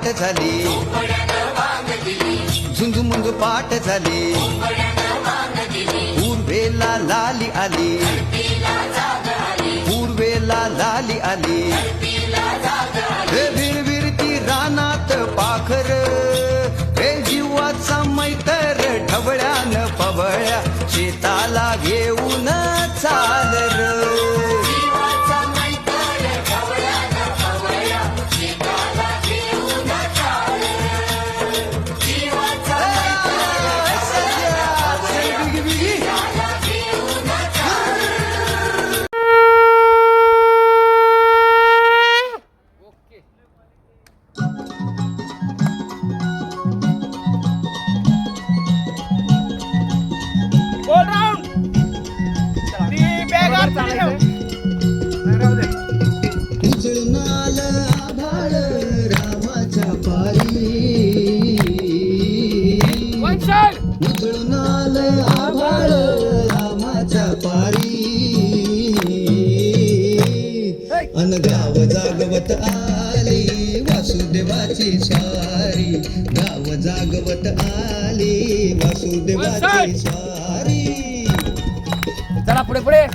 पाठ झाली झुंजू पाठ झाली पूर्वेला लाली आली पूर्वेला लाली आली हे विरविरती रानात पाखर हे जीवाचा मैतर ढवळ्यान पवळ्या शेताला घेऊन चाल र उजळून आभाळ रामाच्या पारी उजळून आभाळ रामाच्या पारी अन गाव जागवत आली वासुदेवाची सारी गाव जागवत आली वासुदेवाची सारी चला पुढे पुढे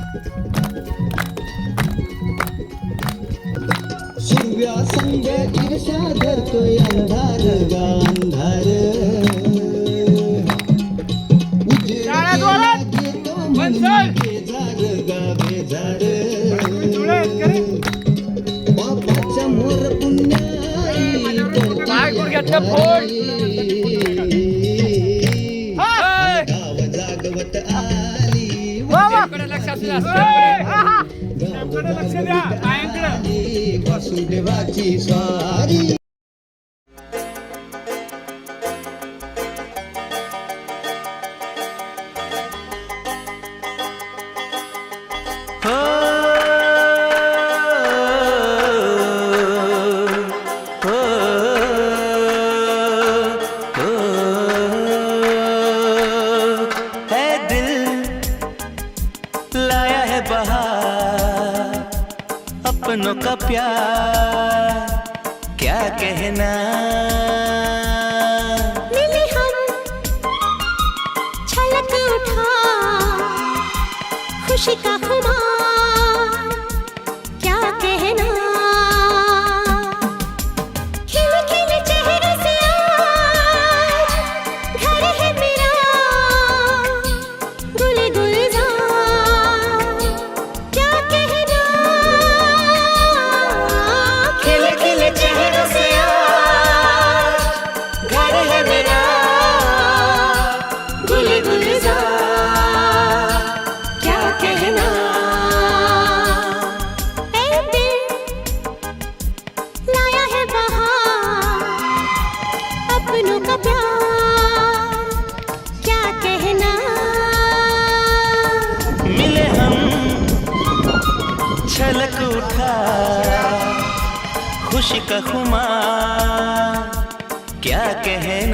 सूर्या संग ईर्ष्या धरतोय अंधार गांधार उजेड घेतो म्हणून बेजार गा बेजार बापाच्या मोर पुण्याई गाव जागवत आली वासुदेवाची स्वारी अपनों का प्यार क्या कहना मिले हम छलक उठा खुशी का खुमार क्या कहना खिल खिल चेहरे से आज घर है मेरा गुल गुलजार क्या कहना खिल खिल चेहरे से आज घर है मेरा गुल गुलजार क्या कहना ए दिल लाया है बहार अपनों का प्यार क्या कहना मिले हम छलक उठा खुशी का खुमार क्या कहना